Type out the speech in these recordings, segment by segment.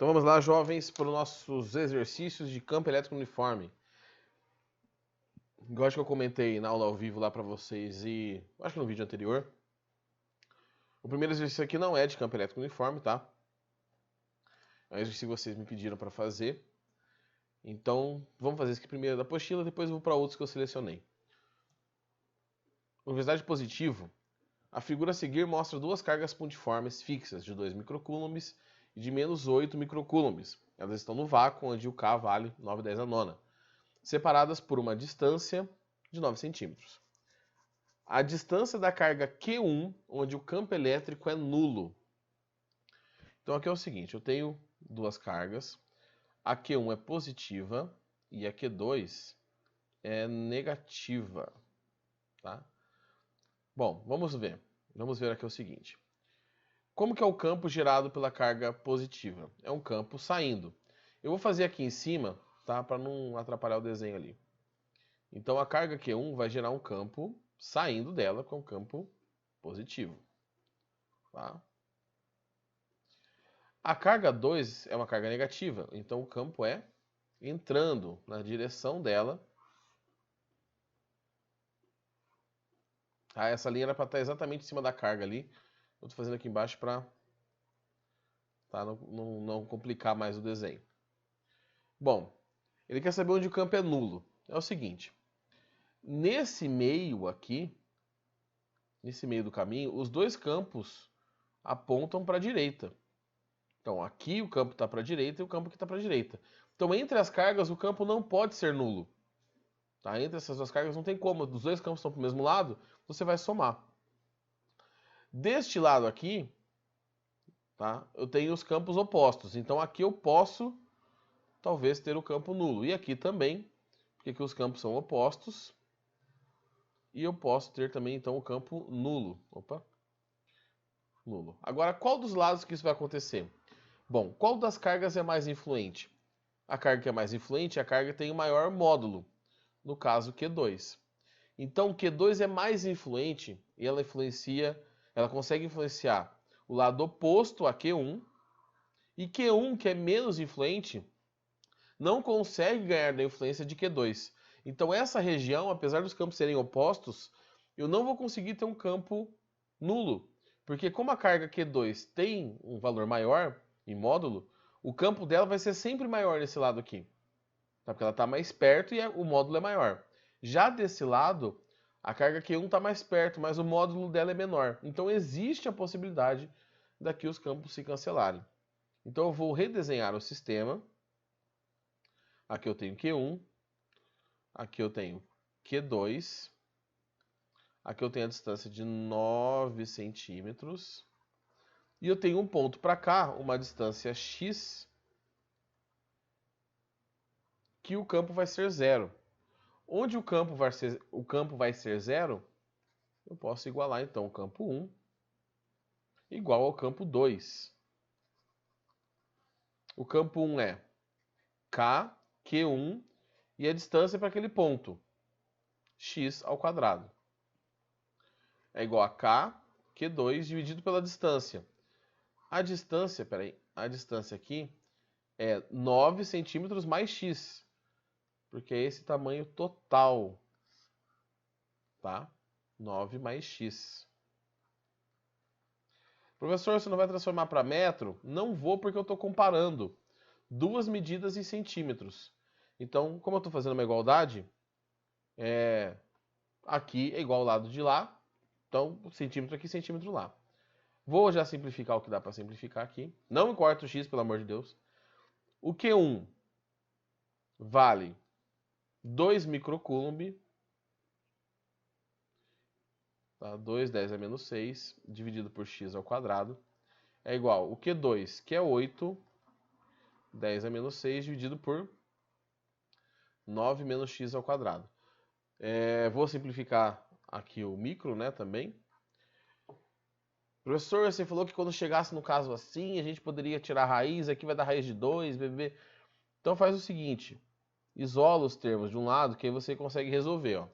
Então vamos lá, jovens, para os nossos exercícios de campo elétrico uniforme. Igual acho que eu comentei na aula ao vivo lá para vocês e acho que no vídeo anterior. O primeiro exercício aqui não é de campo elétrico uniforme, tá? É um exercício que vocês me pediram para fazer. Então vamos fazer esse aqui primeiro da apostila, depois eu vou para outros que eu selecionei. Universidade positivo. A figura a seguir mostra duas cargas pontiformes fixas de 2 microcoulombs e de menos 8 microcoulombs. Elas estão no vácuo, onde o K vale 9/10 a nona, separadas por uma distância de 9 centímetros. A distância da carga Q1, onde o campo elétrico é nulo. Então aqui é o seguinte, eu tenho duas cargas, a Q1 é positiva e a Q2 é negativa, tá? Bom, vamos ver. Vamos ver aqui o seguinte. Como que é o campo gerado pela carga positiva? É um campo saindo. Eu vou fazer aqui em cima, tá? Para não atrapalhar o desenho ali. Então a carga Q1 vai gerar um campo saindo dela com um campo positivo. Tá? A carga 2 é uma carga negativa, então o campo é entrando na direção dela. Tá? Essa linha era para estar exatamente em cima da carga ali. Eu estou fazendo aqui embaixo para não complicar mais o desenho. Bom, ele quer saber onde o campo é nulo. É o seguinte, nesse meio aqui, nesse meio do caminho, os dois campos apontam para a direita. Então aqui o campo está para a direita e o campo aqui está para a direita. Então entre as cargas o campo não pode ser nulo. Tá? Entre essas duas cargas não tem como, os dois campos estão para o mesmo lado, você vai somar. Deste lado aqui, tá? Eu tenho os campos opostos. Então aqui eu posso talvez ter o campo nulo. E aqui também, porque aqui os campos são opostos. E eu posso ter também então o campo nulo. Opa. Nulo. Agora, qual dos lados que isso vai acontecer? Bom, qual das cargas é mais influente? A carga que é mais influente é a carga que tem o maior módulo. No caso, Q2. Então, Q2 é mais influente e ela consegue influenciar o lado oposto a Q1. E Q1, que é menos influente, não consegue ganhar da influência de Q2. Então essa região, apesar dos campos serem opostos, eu não vou conseguir ter um campo nulo. Porque como a carga Q2 tem um valor maior em módulo, o campo dela vai ser sempre maior nesse lado aqui. Tá? Porque ela está mais perto e o módulo é maior. Já desse lado, a carga Q1 está mais perto, mas o módulo dela é menor. Então existe a possibilidade daqui os campos se cancelarem. Então eu vou redesenhar o sistema. Aqui eu tenho Q1, aqui eu tenho Q2, aqui eu tenho a distância de 9 centímetros, e eu tenho um ponto para cá, uma distância x, que o campo vai ser zero. Onde o campo vai ser zero, eu posso igualar então o campo 1 igual ao campo 2. O campo 1 é K, Q1, e a distância para aquele ponto, x ao quadrado. É igual a K, Q2, dividido pela distância. A distância aqui é 9 centímetros mais x, porque é esse tamanho total, tá? 9 mais x. Professor, você não vai transformar para metro? Não vou, porque eu estou comparando duas medidas em centímetros. Então, como eu estou fazendo uma igualdade, aqui é igual ao lado de lá, então centímetro aqui, centímetro lá. Vou já simplificar o que dá para simplificar aqui. Não importa o x, pelo amor de Deus. O Q1 vale 2 microcoulomb, tá? 2, 10 a menos 6, dividido por x ao quadrado, é igual o Q2, que é 8, 10 a menos 6, dividido por 9 menos x ao quadrado. Vou simplificar aqui o micro, né, também. Professor, você falou que quando chegasse no caso assim, a gente poderia tirar a raiz, aqui vai dar raiz de 2, bebê. Então faz o seguinte, isola os termos de um lado, que aí você consegue resolver. Ó.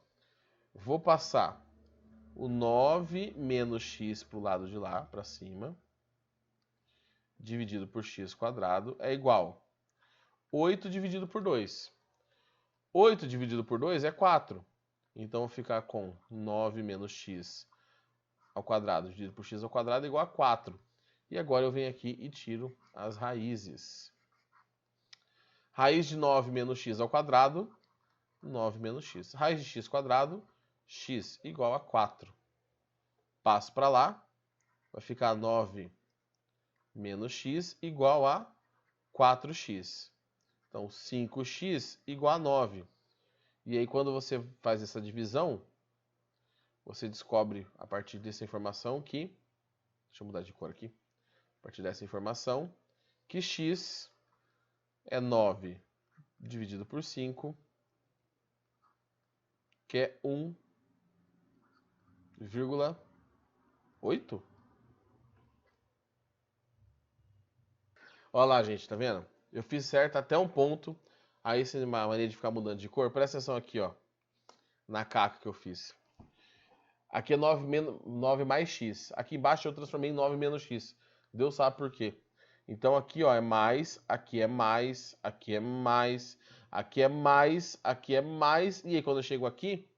Vou passar o 9 menos x para o lado de lá, para cima. dividido por x quadrado é igual a 8 dividido por 2. 8 dividido por 2 é 4. Então, vou ficar com 9 menos x ao quadrado dividido por x ao quadrado é igual a 4. E agora eu venho aqui e tiro as raízes. Raiz de 9 menos x ao quadrado, 9 menos x. Raiz de x quadrado, x igual a 4. Passo para lá, vai ficar 9 menos x igual a 4x. Então, 5x igual a 9. E aí, quando você faz essa divisão, você descobre, a partir dessa informação, que... Deixa eu mudar de cor aqui. A partir dessa informação, que x é 9 dividido por 5, que é 1,8. Olha lá, gente, tá vendo? Eu fiz certo até um ponto. Aí, essa maneira de ficar mudando de cor, presta atenção aqui, ó. Na caca que eu fiz. Aqui é 9 mais x. Aqui embaixo eu transformei em 9 menos x. Deus sabe por quê. Então aqui, ó, é mais, aqui é mais, aqui é mais, aqui é mais, aqui é mais. E aí quando eu chego aqui,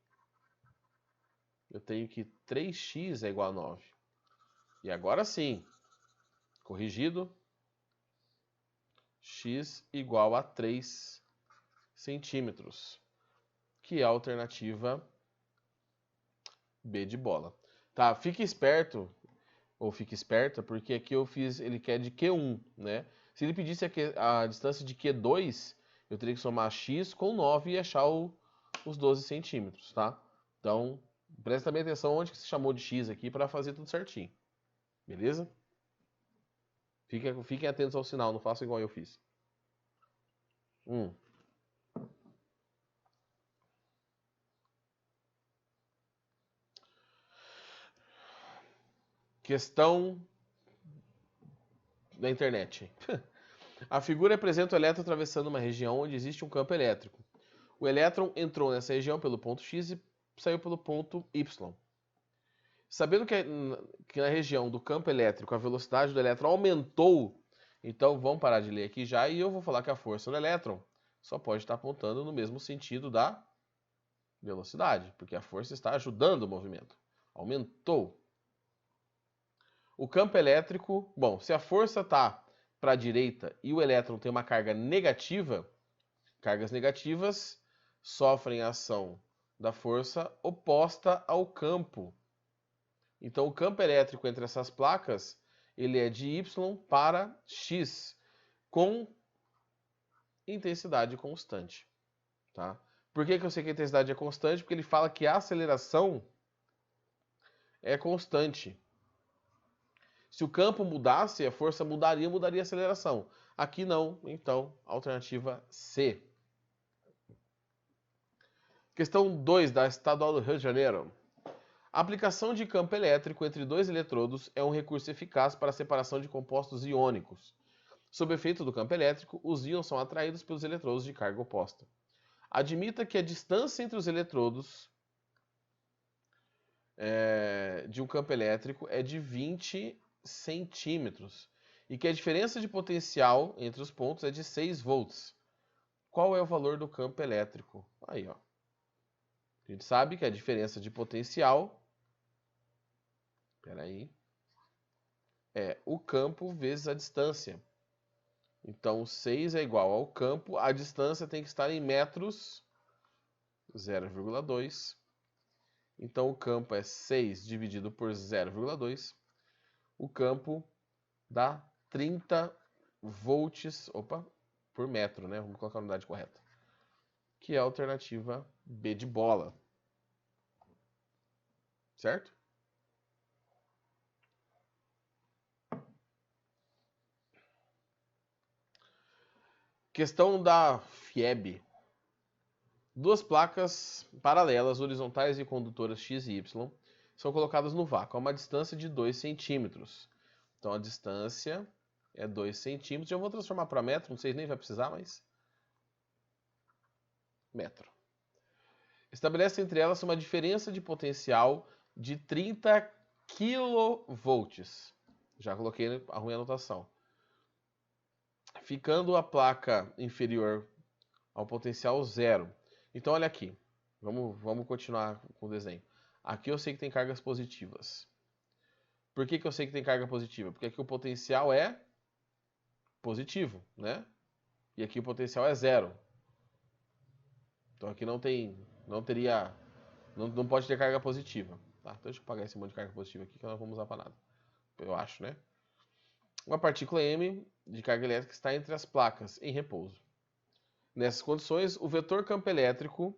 eu tenho que 3x é igual a 9. E agora sim, corrigido, x igual a 3 centímetros, que é a alternativa B de bola. Tá, fique esperto, ou fique esperta, porque aqui eu fiz, ele quer de Q1, né? Se ele pedisse a distância de Q2, eu teria que somar x com 9 e achar os 12 centímetros, tá? Então, presta bem atenção onde que se chamou de x aqui para fazer tudo certinho. Beleza? Fiquem atentos ao sinal, não façam igual eu fiz. Questão da internet. A figura apresenta o elétron atravessando uma região onde existe um campo elétrico. O elétron entrou nessa região pelo ponto X e saiu pelo ponto Y. Sabendo que na região do campo elétrico a velocidade do elétron aumentou, então vamos parar de ler aqui já e eu vou falar que a força do elétron só pode estar apontando no mesmo sentido da velocidade, porque a força está ajudando o movimento. Aumentou. O campo elétrico, bom, se a força está para a direita e o elétron tem uma carga negativa, cargas negativas sofrem a ação da força oposta ao campo. Então, o campo elétrico entre essas placas, ele é de Y para X, com intensidade constante. Tá? Por que eu sei que a intensidade é constante? Porque ele fala que a aceleração é constante. Se o campo mudasse, a força mudaria a aceleração. Aqui não, então, alternativa C. Questão 2 da Estadual do Rio de Janeiro. A aplicação de campo elétrico entre dois eletrodos é um recurso eficaz para a separação de compostos iônicos. Sob efeito do campo elétrico, os íons são atraídos pelos eletrodos de carga oposta. Admita que a distância entre os eletrodos de um campo elétrico é de 20 centímetros e que a diferença de potencial entre os pontos é de 6 volts. Qual é o valor do campo elétrico? Aí, ó. A gente sabe que a diferença de potencial é o campo vezes a distância. Então, 6 é igual ao campo, a distância tem que estar em metros, 0,2. Então, o campo é 6 dividido por 0,2. O campo dá 30 volts por metro, né? Vamos colocar a unidade correta. Que é a alternativa B de bola. Certo? Questão da FIEB. Duas placas paralelas, horizontais e condutoras X e Y são colocadas no vácuo a uma distância de 2 centímetros. Então a distância é 2 centímetros. Eu vou transformar para metro, não sei nem vai precisar, mas... metro. Estabelece entre elas uma diferença de potencial de 30 kV. Já coloquei a ruim anotação. ficando a placa inferior ao potencial zero. Então, olha aqui. Vamos continuar com o desenho. Aqui eu sei que tem cargas positivas. Por que eu sei que tem carga positiva? Porque aqui o potencial é positivo, né? E aqui o potencial é zero. Então aqui não pode ter carga positiva. Tá? Então deixa eu apagar esse monte de carga positiva aqui que nós não vamos usar para nada. Eu acho, né? Uma partícula M de carga elétrica está entre as placas em repouso. Nessas condições, o vetor campo elétrico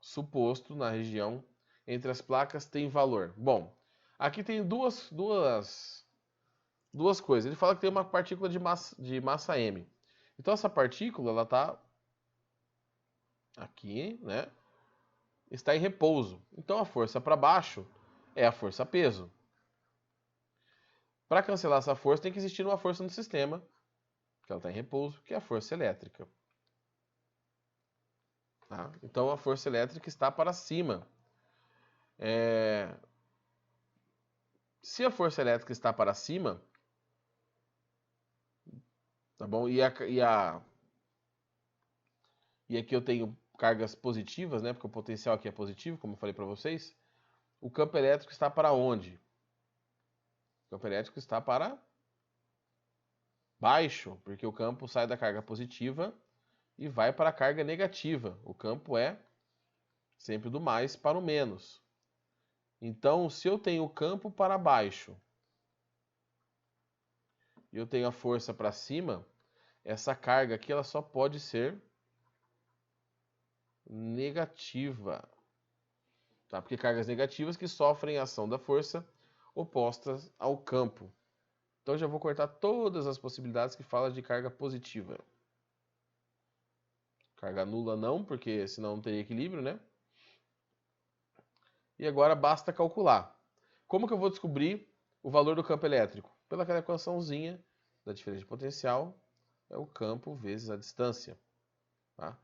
suposto na região entre as placas tem valor. Bom, aqui tem duas coisas. Ele fala que tem uma partícula de massa M. Então essa partícula, ela está aqui, né? Está em repouso. Então a força para baixo é a força-peso. Para cancelar essa força, tem que existir uma força no sistema, que ela está em repouso, que é a força elétrica. Tá? Então a força elétrica está para cima. Se a força elétrica está para cima, tá bom? E aqui eu tenho cargas positivas, né? Porque o potencial aqui é positivo, como eu falei para vocês. O campo elétrico está para onde? O campo elétrico está para baixo, porque o campo sai da carga positiva e vai para a carga negativa. O campo é sempre do mais para o menos. Então, se eu tenho o campo para baixo e eu tenho a força para cima, essa carga aqui ela só pode ser negativa. Tá? Porque cargas negativas que sofrem a ação da força opostas ao campo. Então, eu já vou cortar todas as possibilidades que falam de carga positiva. Carga nula não, porque senão não teria equilíbrio, né? E agora basta calcular. Como que eu vou descobrir o valor do campo elétrico? Pelaquela equaçãozinha da diferença de potencial, é o campo vezes a distância. Tá?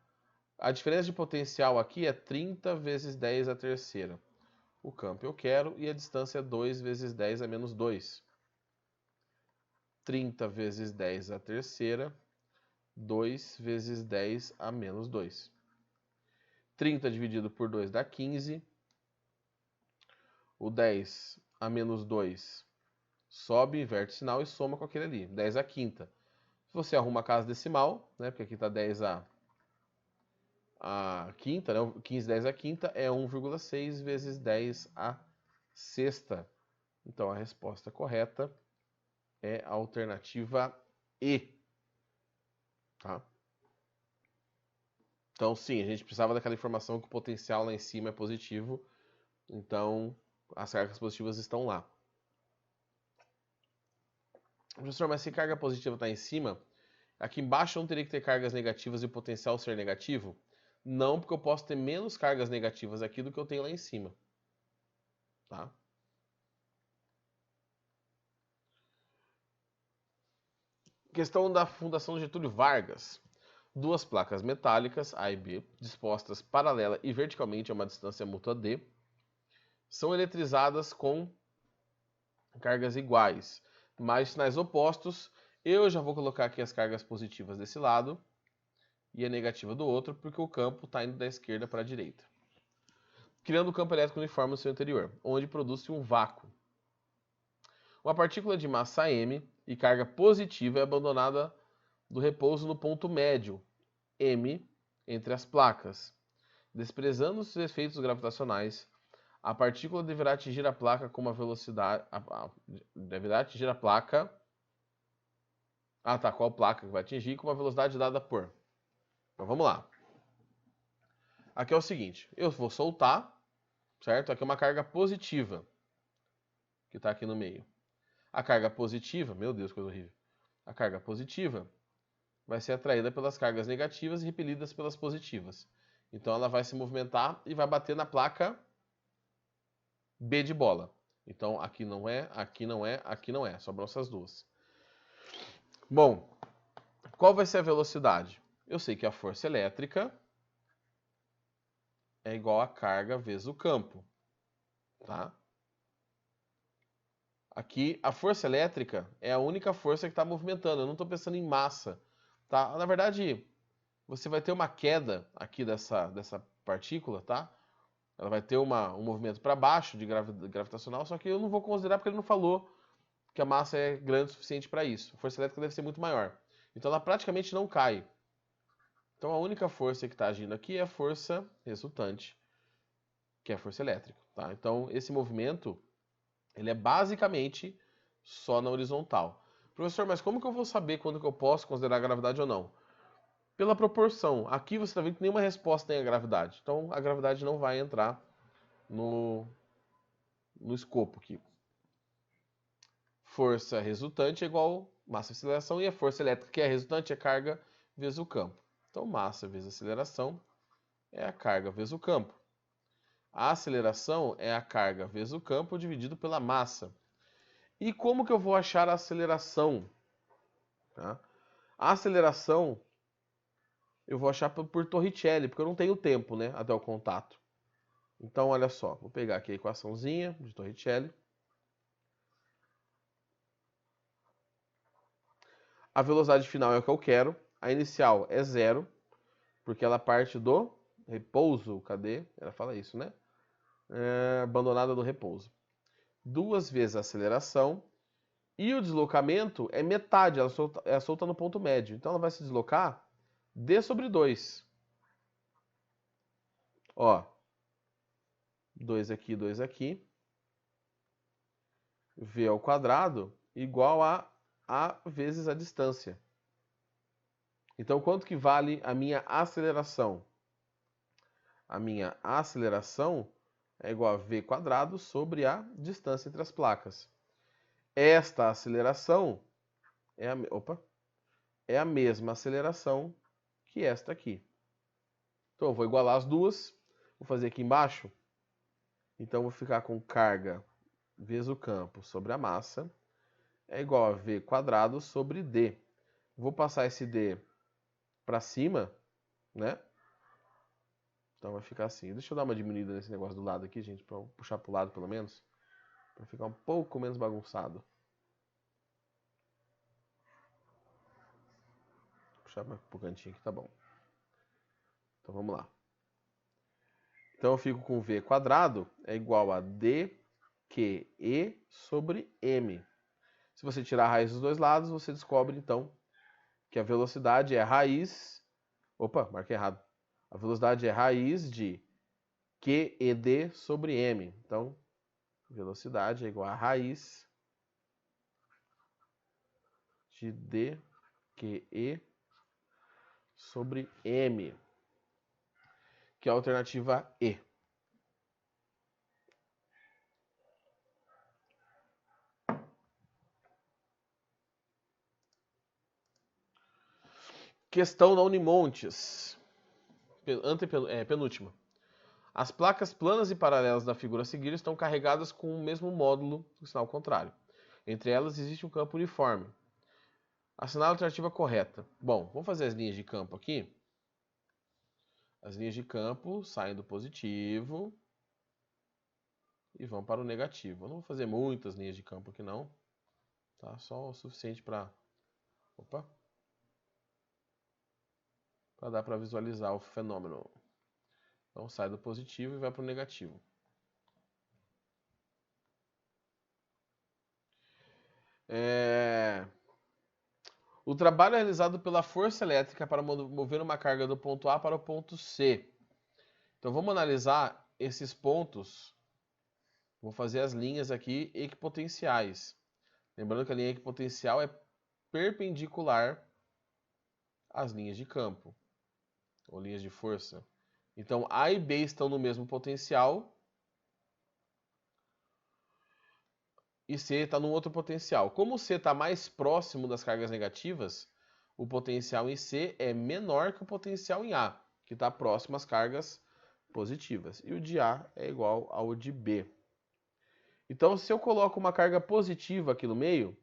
A diferença de potencial aqui é 30 vezes 10 a terceira. O campo eu quero e a distância é 2 vezes 10 a menos 2. 30 vezes 10 a terceira, 2 vezes 10 a menos 2. 30 dividido por 2 dá 15. O 10 a menos 2 sobe, inverte sinal e soma com aquele ali. 10 a quinta. Se você arruma a casa decimal, né, porque aqui está 10 a quinta, né, 15 10 a quinta é 1,6 vezes 10 a sexta. Então a resposta correta é a alternativa E. Tá? Então sim, a gente precisava daquela informação que o potencial lá em cima é positivo. Então as cargas positivas estão lá. Professor, mas se carga positiva está em cima, aqui embaixo não teria que ter cargas negativas e o potencial ser negativo? Não, porque eu posso ter menos cargas negativas aqui do que eu tenho lá em cima. Tá? Questão da Fundação Getúlio Vargas. Duas placas metálicas, A e B, dispostas paralela e verticalmente a uma distância mútua D, são eletrizadas com cargas iguais, mas sinais opostos. Eu já vou colocar aqui as cargas positivas desse lado e a negativa do outro, porque o campo está indo da esquerda para a direita. Criando o campo elétrico uniforme no seu interior, onde produz-se um vácuo. Uma partícula de massa M e carga positiva é abandonada do repouso no ponto médio, M, entre as placas. Desprezando os efeitos gravitacionais, a partícula deverá atingir a placa com uma velocidade... deverá atingir a placa... qual placa que vai atingir? Com uma velocidade dada por... Então vamos lá. Aqui é o seguinte, eu vou soltar, certo? Aqui é uma carga positiva, que está aqui no meio. A carga positiva, meu Deus, coisa horrível. A carga positiva vai ser atraída pelas cargas negativas e repelidas pelas positivas. Então ela vai se movimentar e vai bater na placa B de bola. Então aqui não é, aqui não é, aqui não é. Sobram essas duas. Bom, qual vai ser a velocidade? Eu sei que a força elétrica é igual a carga vezes o campo. Tá? Aqui, a força elétrica é a única força que está movimentando. Eu não estou pensando em massa. tá? Na verdade, você vai ter uma queda aqui dessa partícula, tá? Ela vai ter um movimento para baixo de gravitacional, só que eu não vou considerar porque ele não falou que a massa é grande o suficiente para isso. A força elétrica deve ser muito maior. Então ela praticamente não cai. Então a única força que está agindo aqui é a força resultante, que é a força elétrica, tá? Então esse movimento, ele é basicamente só na horizontal. Professor, mas como que eu vou saber quando que eu posso considerar a gravidade ou não? Pela proporção. Aqui você está vendo que nenhuma resposta tem a gravidade. Então a gravidade não vai entrar no escopo aqui. Força resultante é igual massa vezes aceleração, e a força elétrica, que é a resultante, é carga vezes o campo. Então massa vezes aceleração é a carga vezes o campo. A aceleração é a carga vezes o campo dividido pela massa. E como que eu vou achar a aceleração? Tá? A aceleração eu vou achar por Torricelli, porque eu não tenho tempo, né, até o contato. Então, olha só, vou pegar aqui a equaçãozinha de Torricelli. A velocidade final é o que eu quero. A inicial é 0, porque ela parte do repouso. Cadê? Ela fala isso, né? Abandonada do repouso. 2 vezes a aceleração. E o deslocamento é metade, ela solta no ponto médio. Então ela vai se deslocar d sobre 2. Ó, 2 aqui, 2 aqui. V ao quadrado igual a vezes a distância. Então quanto que vale a minha aceleração? A minha aceleração é igual a v quadrado sobre a distância entre as placas. Esta aceleração é a mesma aceleração que esta aqui. Então eu vou igualar as duas, vou fazer aqui embaixo. Então eu vou ficar com carga vezes o campo sobre a massa é igual a v quadrado sobre d. Vou passar esse d para cima, né? Então vai ficar assim. Deixa eu dar uma diminuída nesse negócio do lado aqui, gente, para puxar para o lado pelo menos, para ficar um pouco menos bagunçado. Puxar para o cantinho aqui, tá bom. Então vamos lá. Então eu fico com v quadrado é igual a dQe sobre m. Se você tirar a raiz dos dois lados, você descobre então que a velocidade é a raiz... Opa, marquei errado. A velocidade é raiz de QEd sobre m. Então, velocidade é igual a raiz de dQe sobre m, que é a alternativa E. Questão da Unimontes. Penúltima. As placas planas e paralelas da figura a seguir estão carregadas com o mesmo módulo do sinal contrário. Entre elas existe um campo uniforme. Assinar a alternativa correta. Bom, vamos fazer as linhas de campo aqui. As linhas de campo saem do positivo e vão para o negativo. Eu não vou fazer muitas linhas de campo aqui não. Tá? Só o suficiente para... Opa! Para dar para visualizar o fenômeno. Então sai do positivo e vai para o negativo. O trabalho é realizado pela força elétrica para mover uma carga do ponto A para o ponto C. Então vamos analisar esses pontos. Vou fazer as linhas aqui equipotenciais. Lembrando que a linha equipotencial é perpendicular às linhas de campo, ou linhas de força. Então A e B estão no mesmo potencial e C está no outro potencial. Como o C está mais próximo das cargas negativas, o potencial em C é menor que o potencial em A, que está próximo às cargas positivas. E o de A é igual ao de B. Então, se eu coloco uma carga positiva aqui no meio,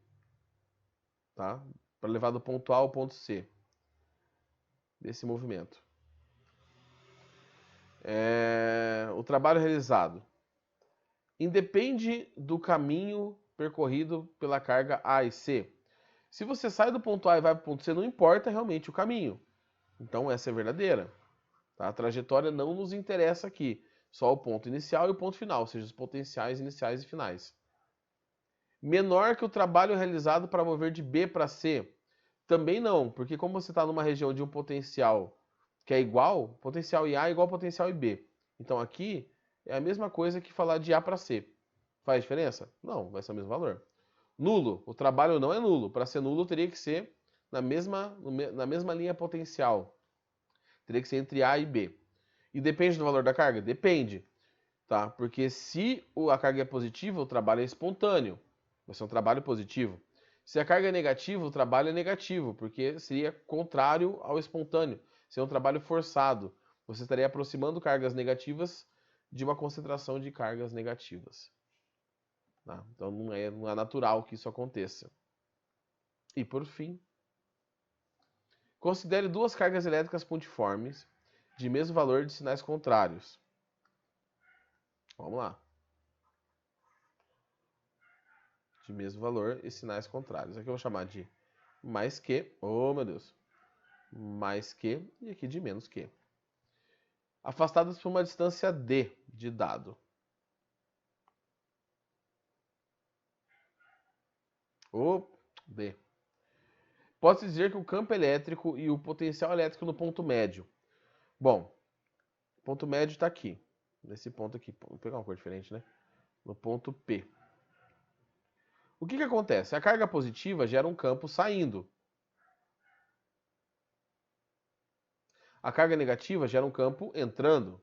tá? Para levar do ponto A ao ponto C, desse movimento. O trabalho realizado independe do caminho percorrido pela carga A e C. Se você sai do ponto A e vai para o ponto C, não importa realmente o caminho. Então essa é verdadeira. Tá? A trajetória não nos interessa aqui. Só o ponto inicial e o ponto final, ou seja, os potenciais iniciais e finais. Menor que o trabalho realizado para mover de B para C. Também não, porque como você está numa região de um potencial que é igual, potencial em A é igual ao potencial em B. Então aqui é a mesma coisa que falar de A para C. Faz diferença? Não, vai ser o mesmo valor. Nulo, o trabalho não é nulo. Para ser nulo teria que ser na mesma linha potencial. Teria que ser entre A e B. E depende do valor da carga? Depende. Tá? Porque se a carga é positiva, o trabalho é espontâneo. Vai ser um trabalho positivo. Se a carga é negativa, o trabalho é negativo, porque seria contrário ao espontâneo. Seria um trabalho forçado. Você estaria aproximando cargas negativas de uma concentração de cargas negativas. Tá? Então não é natural que isso aconteça. E por fim, considere duas cargas elétricas pontiformes de mesmo valor de sinais contrários. Vamos lá. De mesmo valor e sinais contrários. Aqui eu vou chamar de mais que, oh meu Deus, mais que, e aqui de menos que. Afastadas por uma distância d de dado. D. Pode-se dizer que o campo elétrico e o potencial elétrico no ponto médio. Bom, o ponto médio está aqui, nesse ponto aqui. Vou pegar uma cor diferente, né? No ponto P. O que acontece? A carga positiva gera um campo saindo. A carga negativa gera um campo entrando.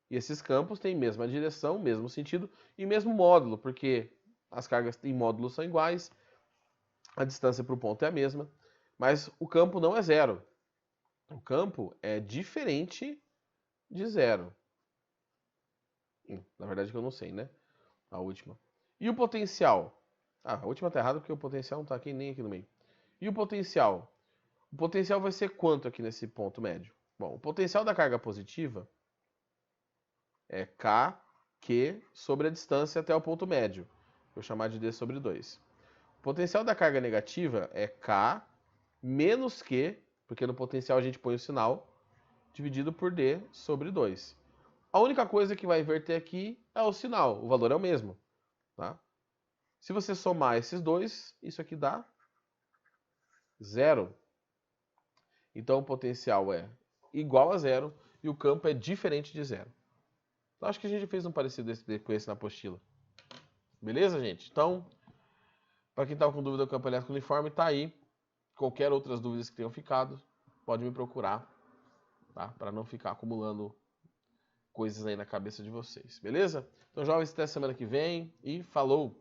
E esses campos têm mesma direção, mesmo sentido e mesmo módulo, porque as cargas em módulos são iguais, a distância para o ponto é a mesma, mas o campo não é zero. O campo é diferente de zero. Na verdade que eu não sei, né? A última. E o potencial? A última está errada porque o potencial não está aqui nem aqui no meio. E o potencial? O potencial vai ser quanto aqui nesse ponto médio? Bom, o potencial da carga positiva é Kq sobre a distância até o ponto médio. Vou chamar de D sobre 2. O potencial da carga negativa é K menos Q, porque no potencial a gente põe o sinal, dividido por D sobre 2. A única coisa que vai inverter aqui é o sinal, o valor é o mesmo. Tá? Se você somar esses dois, isso aqui dá 0. Então o potencial é igual a 0 e o campo é diferente de 0. Então, acho que a gente fez um parecido com esse na apostila. Beleza, gente? Então, para quem estava com dúvida do campo elétrico uniforme, tá aí. Qualquer outras dúvidas que tenham ficado, pode me procurar, tá? Para não ficar acumulando coisas aí na cabeça de vocês. Beleza? Então, jovens, até semana que vem e falou!